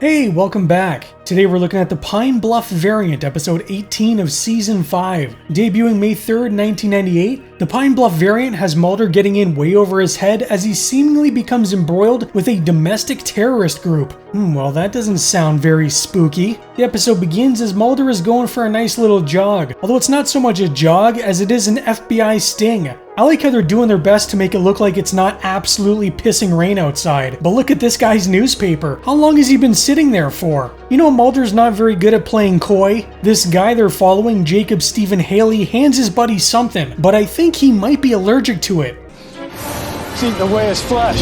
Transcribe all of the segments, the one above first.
Hey, welcome back. Today we're looking at the Pine Bluff Variant, episode 18 of season 5. Debuting May 3rd, 1998, the Pine Bluff Variant has Mulder getting in way over his head as he seemingly becomes embroiled with a domestic terrorist group. Well, that doesn't sound very spooky. The episode begins as Mulder is going for a nice little jog, although it's not so much a jog as it is an FBI sting. I like how they're doing their best to make it look like it's not absolutely pissing rain outside. But look at this guy's newspaper. How long has he been sitting there for? You know, Mulder's not very good at playing coy. This guy they're following, Jacob Stephen Haley, hands his buddy something, but I think he might be allergic to it. It's eating away his flesh.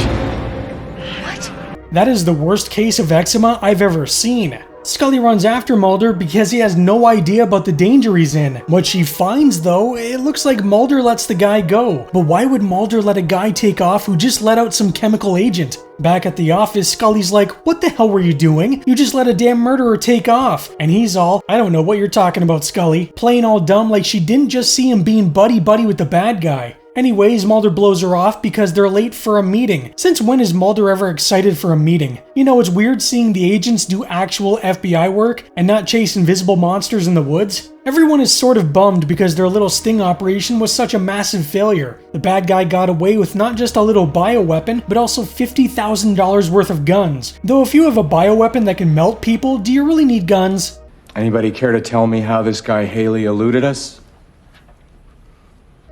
What? That is the worst case of eczema I've ever seen. Scully runs after Mulder because he has no idea about the danger he's in. What she finds, though, it looks like Mulder lets the guy go. But why would Mulder let a guy take off who just let out some chemical agent? Back at the office, Scully's like, "What the hell were you doing? You just let a damn murderer take off." And he's all, "I don't know what you're talking about, Scully." Playing all dumb like she didn't just see him being buddy-buddy with the bad guy. Anyways, Mulder blows her off because they're late for a meeting. Since when is Mulder ever excited for a meeting? You know, it's weird seeing the agents do actual FBI work and not chase invisible monsters in the woods. Everyone is sort of bummed because their little sting operation was such a massive failure. The bad guy got away with not just a little bioweapon, but also $50,000 worth of guns. Though if you have a bioweapon that can melt people, do you really need guns? Anybody care to tell me how this guy Haley eluded us?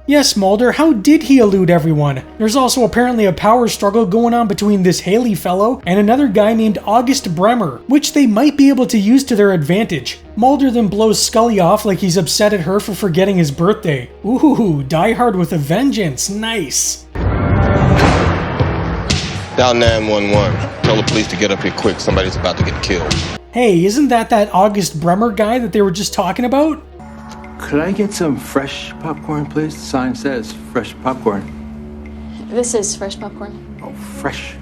Yes, Mulder, how did he elude everyone? There's also apparently a power struggle going on between this Haley fellow and another guy named August Bremer, which they might be able to use to their advantage. Mulder then blows Scully off like he's upset at her for forgetting his birthday. Ooh, Die Hard with a vengeance, nice. Dial 911. Tell the police to get up here quick, somebody's about to get killed. Hey, isn't that August Bremer guy that they were just talking about? Could I get some fresh popcorn, please? The sign says fresh popcorn. This is fresh popcorn. Oh, fresh.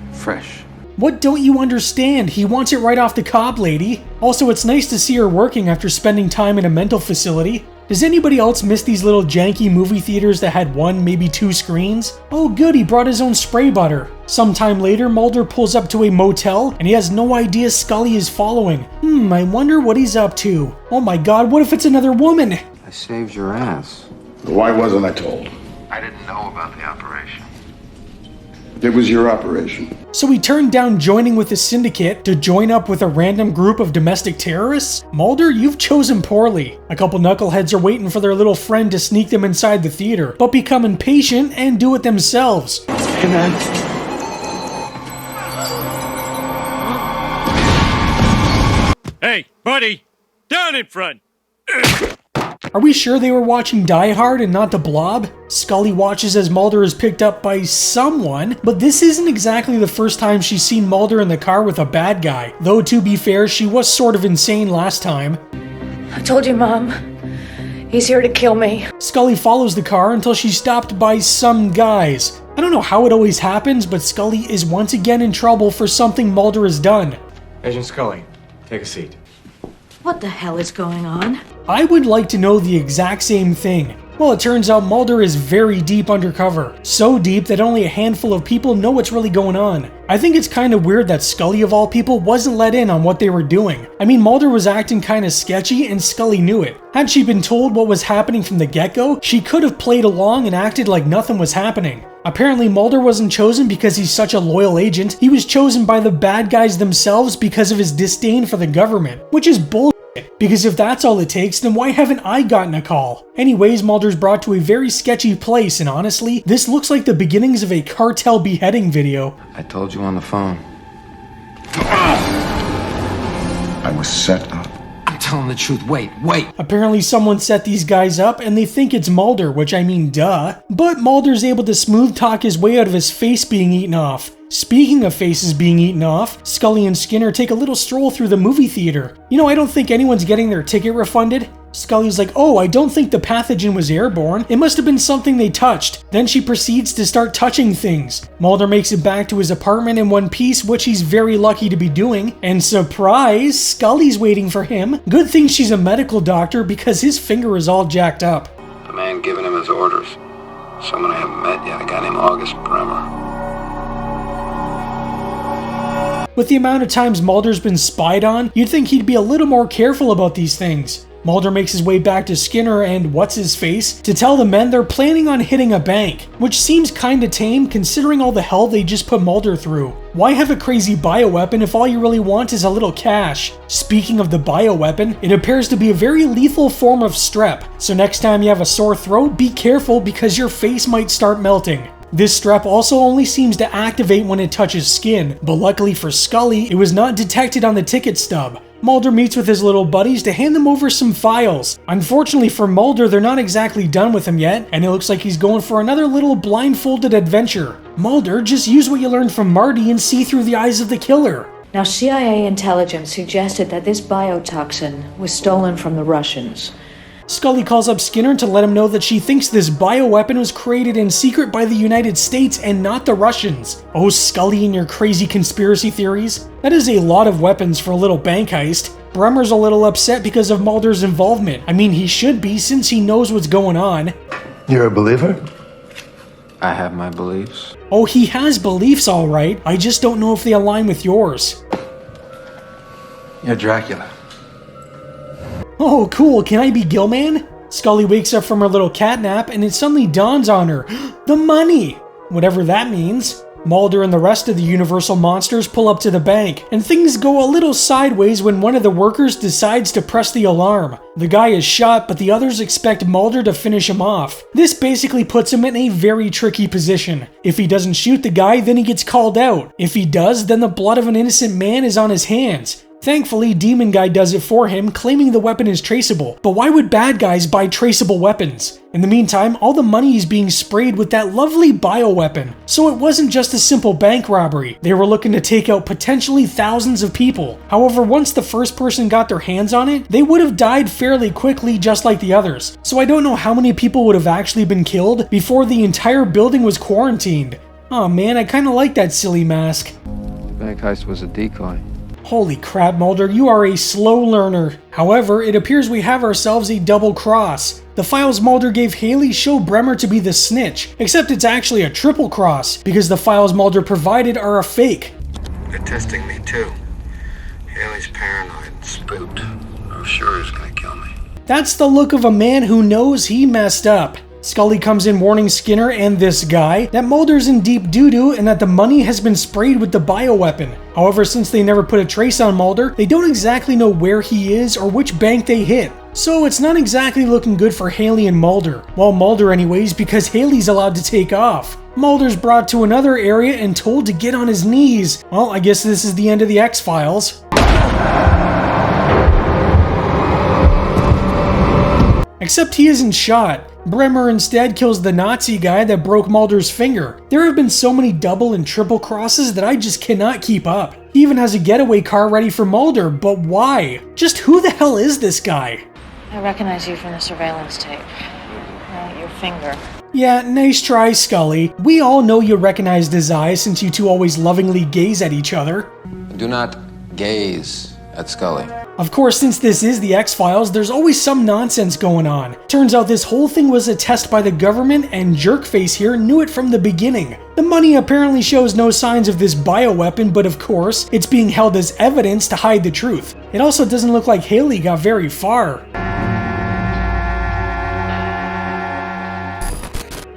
What don't you understand? He wants it right off the cob, lady. Also, it's nice to see her working after spending time in a mental facility. Does anybody else miss these little janky movie theaters that had one, maybe two screens? Oh good, he brought his own spray butter. Sometime later, Mulder pulls up to a motel, and he has no idea Scully is following. I wonder what he's up to. Oh my god, what if it's another woman? I saved your ass. Why wasn't I told? I didn't know about the operation. It was your operation. So he turned down joining with the syndicate to join up with a random group of domestic terrorists? Mulder, you've chosen poorly. A couple knuckleheads are waiting for their little friend to sneak them inside the theater, but become impatient and do it themselves. Hey, man. Hey, buddy! Down in front! Are we sure they were watching Die Hard and not The Blob? Scully watches as Mulder is picked up by someone, but this isn't exactly the first time she's seen Mulder in the car with a bad guy. Though to be fair, she was sort of insane last time. I told you, Mom. He's here to kill me. Scully follows the car until she's stopped by some guys. I don't know how it always happens, but Scully is once again in trouble for something Mulder has done. Agent Scully, take a seat. What the hell is going on? I would like to know the exact same thing. Well, it turns out Mulder is very deep undercover. So deep that only a handful of people know what's really going on. I think it's kind of weird that Scully of all people wasn't let in on what they were doing. I mean, Mulder was acting kind of sketchy and Scully knew it. Had she been told what was happening from the get-go, she could have played along and acted like nothing was happening. Apparently, Mulder wasn't chosen because he's such a loyal agent. He was chosen by the bad guys themselves because of his disdain for the government, which is bullshit. Because if that's all it takes, then why haven't I gotten a call? Anyways, Mulder's brought to a very sketchy place, and honestly, this looks like the beginnings of a cartel beheading video. I told you on the phone. I was set up. I'm telling the truth. Wait. Apparently someone set these guys up and they think it's Mulder, which I mean duh. But Mulder's able to smooth talk his way out of his face being eaten off. Speaking of faces being eaten off, Scully and Skinner take a little stroll through the movie theater. You know, I don't think anyone's getting their ticket refunded. Scully's like, "Oh, I don't think the pathogen was airborne. It must have been something they touched." Then she proceeds to start touching things. Mulder makes it back to his apartment in one piece, which he's very lucky to be doing. And surprise, Scully's waiting for him. Good thing she's a medical doctor because his finger is all jacked up. The man giving him his orders. Someone I haven't met yet, a guy named August Bremer. With the amount of times Mulder's been spied on, you'd think he'd be a little more careful about these things. Mulder makes his way back to Skinner and what's-his-face to tell the men they're planning on hitting a bank, which seems kinda tame considering all the hell they just put Mulder through. Why have a crazy bioweapon if all you really want is a little cash? Speaking of the bioweapon, it appears to be a very lethal form of strep, so next time you have a sore throat, be careful because your face might start melting. This strep also only seems to activate when it touches skin, but luckily for Scully, it was not detected on the ticket stub. Mulder meets with his little buddies to hand them over some files. Unfortunately for Mulder, they're not exactly done with him yet, and it looks like he's going for another little blindfolded adventure. Mulder, just use what you learned from Marty and see through the eyes of the killer. Now, CIA intelligence suggested that this biotoxin was stolen from the Russians. Scully calls up Skinner to let him know that she thinks this bioweapon was created in secret by the United States and not the Russians. Oh, Scully and your crazy conspiracy theories. That is a lot of weapons for a little bank heist. Bremer's a little upset because of Mulder's involvement. I mean, he should be since he knows what's going on. You're a believer? I have my beliefs. Oh, he has beliefs alright. I just don't know if they align with yours. You're Dracula. Oh, cool, can I be Gilman? Scully wakes up from her little cat nap and it suddenly dawns on her. The money! Whatever that means. Mulder and the rest of the Universal monsters pull up to the bank, and things go a little sideways when one of the workers decides to press the alarm. The guy is shot, but the others expect Mulder to finish him off. This basically puts him in a very tricky position. If he doesn't shoot the guy, then he gets called out. If he does, then the blood of an innocent man is on his hands. Thankfully, Demon Guy does it for him, claiming the weapon is traceable. But why would bad guys buy traceable weapons? In the meantime, all the money is being sprayed with that lovely bioweapon. So it wasn't just a simple bank robbery. They were looking to take out potentially thousands of people. However, once the first person got their hands on it, they would have died fairly quickly just like the others. So I don't know how many people would have actually been killed before the entire building was quarantined. Aw man, I kinda like that silly mask. The bank heist was a decoy. Holy crap, Mulder, you are a slow learner. However, it appears we have ourselves a double cross. The files Mulder gave Haley show Bremer to be the snitch, except it's actually a triple cross, because the files Mulder provided are a fake. They're testing me too. Haley's paranoid and spooked. I'm sure he's gonna kill me. That's the look of a man who knows he messed up. Scully comes in warning Skinner and this guy that Mulder's in deep doo-doo and that the money has been sprayed with the bioweapon. However, since they never put a trace on Mulder, they don't exactly know where he is or which bank they hit. So it's not exactly looking good for Haley and Mulder. Well, Mulder anyways, because Haley's allowed to take off. Mulder's brought to another area and told to get on his knees. Well, I guess this is the end of the X-Files. Except he isn't shot. Bremer instead kills the Nazi guy that broke Mulder's finger. There have been so many double and triple crosses that I just cannot keep up. He even has a getaway car ready for Mulder, but why? Just who the hell is this guy? I recognize you from the surveillance tape. Your finger. Yeah, nice try, Scully. We all know you recognized his eyes since you two always lovingly gaze at each other. Do not gaze at Scully. Of course, since this is the X-Files, there's always some nonsense going on. Turns out this whole thing was a test by the government, and Jerkface here knew it from the beginning. The money apparently shows no signs of this bioweapon, but of course, it's being held as evidence to hide the truth. It also doesn't look like Haley got very far.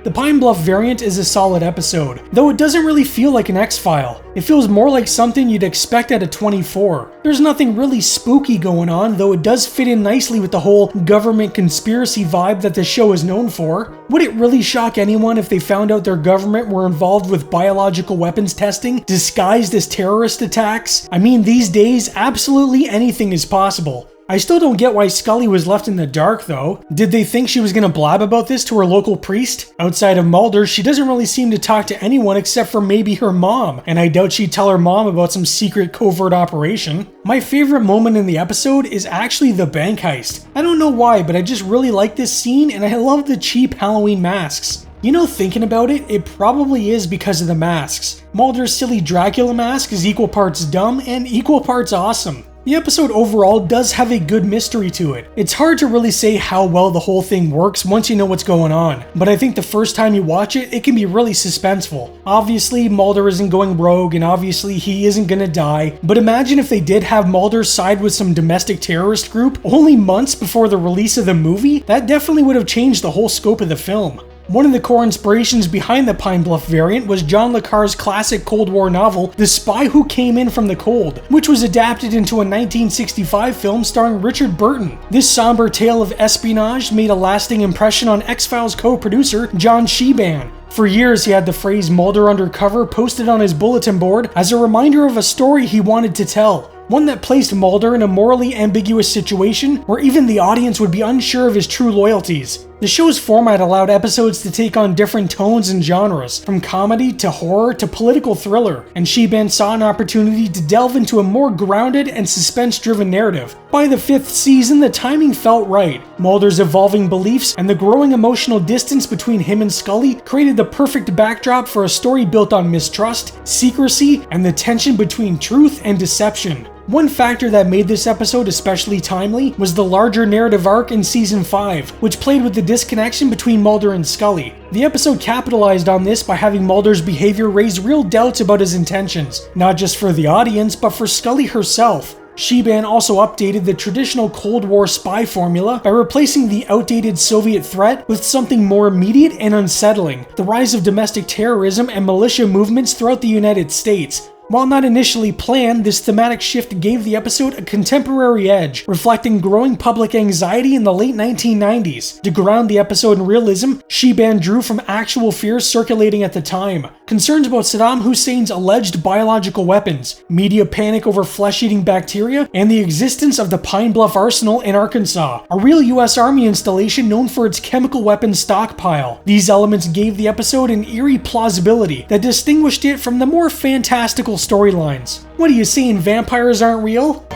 The Pine Bluff Variant is a solid episode, though it doesn't really feel like an X-File. It feels more like something you'd expect at a 24. There's nothing really spooky going on, though it does fit in nicely with the whole government conspiracy vibe that the show is known for. Would it really shock anyone if they found out their government were involved with biological weapons testing disguised as terrorist attacks? I mean, these days, absolutely anything is possible. I still don't get why Scully was left in the dark though. Did they think she was gonna blab about this to her local priest? Outside of Mulder, she doesn't really seem to talk to anyone except for maybe her mom, and I doubt she'd tell her mom about some secret covert operation. My favorite moment in the episode is actually the bank heist. I don't know why, but I just really like this scene and I love the cheap Halloween masks. You know, thinking about it, it probably is because of the masks. Mulder's silly Dracula mask is equal parts dumb and equal parts awesome. The episode overall does have a good mystery to it. It's hard to really say how well the whole thing works once you know what's going on, but I think the first time you watch it, it can be really suspenseful. Obviously, Mulder isn't going rogue, and obviously he isn't gonna die, but imagine if they did have Mulder side with some domestic terrorist group only months before the release of the movie. That definitely would have changed the whole scope of the film. One of the core inspirations behind the Pine Bluff variant was John le Carre's classic Cold War novel, The Spy Who Came In From the Cold, which was adapted into a 1965 film starring Richard Burton. This somber tale of espionage made a lasting impression on X-Files co-producer John Sheban. For years, he had the phrase Mulder undercover posted on his bulletin board as a reminder of a story he wanted to tell. One that placed Mulder in a morally ambiguous situation where even the audience would be unsure of his true loyalties. The show's format allowed episodes to take on different tones and genres, from comedy to horror to political thriller, and Sheban saw an opportunity to delve into a more grounded and suspense-driven narrative. By the 5th season, the timing felt right. Mulder's evolving beliefs and the growing emotional distance between him and Scully created the perfect backdrop for a story built on mistrust, secrecy, and the tension between truth and deception. One factor that made this episode especially timely was the larger narrative arc in Season 5, which played with the disconnection between Mulder and Scully. The episode capitalized on this by having Mulder's behavior raise real doubts about his intentions, not just for the audience, but for Scully herself. Sheban also updated the traditional Cold War spy formula by replacing the outdated Soviet threat with something more immediate and unsettling: the rise of domestic terrorism and militia movements throughout the United States. While not initially planned, this thematic shift gave the episode a contemporary edge, reflecting growing public anxiety in the late 1990s. To ground the episode in realism, Sheban drew from actual fears circulating at the time. Concerns about Saddam Hussein's alleged biological weapons, media panic over flesh-eating bacteria, and the existence of the Pine Bluff Arsenal in Arkansas, a real US Army installation known for its chemical weapons stockpile. These elements gave the episode an eerie plausibility that distinguished it from the more fantastical storylines. What are you saying, vampires aren't real?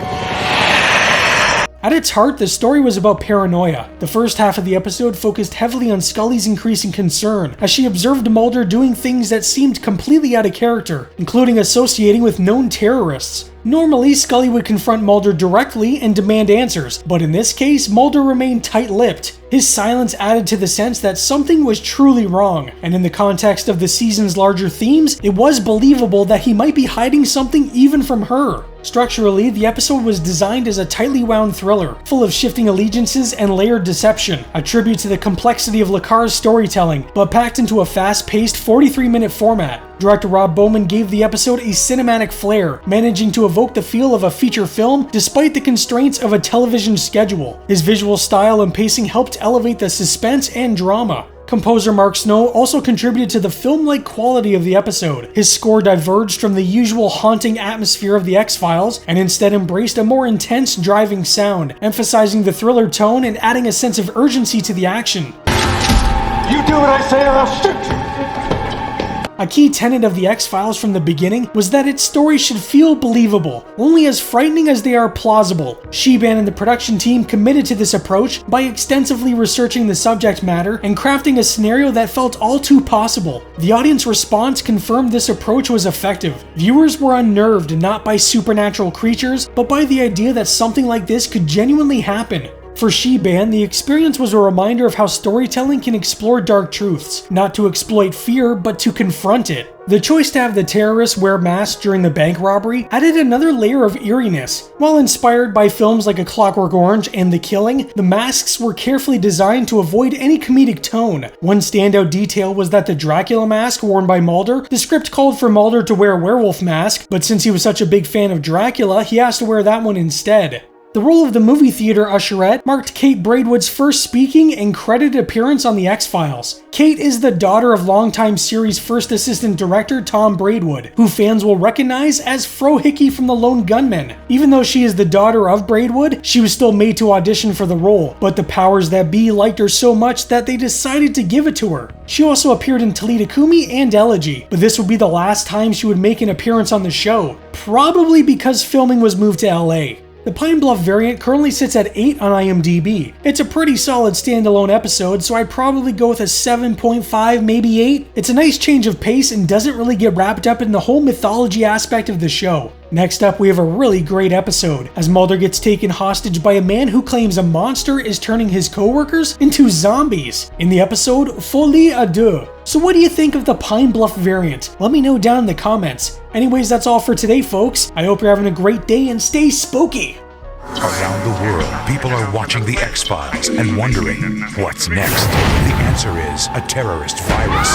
At its heart, the story was about paranoia. The first half of the episode focused heavily on Scully's increasing concern, as she observed Mulder doing things that seemed completely out of character, including associating with known terrorists. Normally, Scully would confront Mulder directly and demand answers, but in this case, Mulder remained tight-lipped. His silence added to the sense that something was truly wrong, and in the context of the season's larger themes, it was believable that he might be hiding something even from her. Structurally, the episode was designed as a tightly wound thriller, full of shifting allegiances and layered deception, a tribute to the complexity of le Carre's storytelling, but packed into a fast-paced 43-minute format. Director Rob Bowman gave the episode a cinematic flair, managing to evoke the feel of a feature film despite the constraints of a television schedule. His visual style and pacing helped elevate the suspense and drama. Composer Mark Snow also contributed to the film-like quality of the episode. His score diverged from the usual haunting atmosphere of the X-Files and instead embraced a more intense, driving sound, emphasizing the thriller tone and adding a sense of urgency to the action. You do what I say or I'll shoot you! A key tenet of the X-Files from the beginning was that its stories should feel believable, only as frightening as they are plausible. Sheban and the production team committed to this approach by extensively researching the subject matter and crafting a scenario that felt all too possible. The audience response confirmed this approach was effective. Viewers were unnerved not by supernatural creatures, but by the idea that something like this could genuinely happen. For Sheban, the experience was a reminder of how storytelling can explore dark truths, not to exploit fear, but to confront it. The choice to have the terrorists wear masks during the bank robbery added another layer of eeriness. While inspired by films like A Clockwork Orange and The Killing, the masks were carefully designed to avoid any comedic tone. One standout detail was that the Dracula mask worn by Mulder, the script called for Mulder to wear a werewolf mask, but since he was such a big fan of Dracula, he asked to wear that one instead. The role of the movie theater usherette marked Kate Braidwood's first speaking and credited appearance on The X-Files. Kate is the daughter of longtime series first assistant director Tom Braidwood, who fans will recognize as Fro Hickey from The Lone Gunmen. Even though she is the daughter of Braidwood, she was still made to audition for the role, but the powers that be liked her so much that they decided to give it to her. She also appeared in Talita Kumi and Elegy, but this would be the last time she would make an appearance on the show, probably because filming was moved to LA. The Pine Bluff variant currently sits at 8 on IMDb. It's a pretty solid standalone episode, so I'd probably go with a 7.5, maybe 8. It's a nice change of pace and doesn't really get wrapped up in the whole mythology aspect of the show. Next up, we have a really great episode, as Mulder gets taken hostage by a man who claims a monster is turning his co-workers into zombies. In the episode, Folie à deux. So what do you think of the Pine Bluff variant? Let me know down in the comments. Anyways, that's all for today, folks. I hope you're having a great day and stay spooky. Around the world, people are watching The X-Files and wondering, what's next? The answer is a terrorist virus.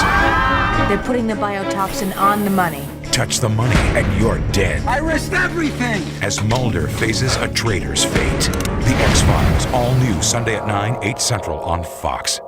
They're putting the biotoxin on the money. Touch the money and you're dead. I risked everything! As Mulder faces a traitor's fate. The X-Files, all new Sunday at 9, 8 Central on Fox.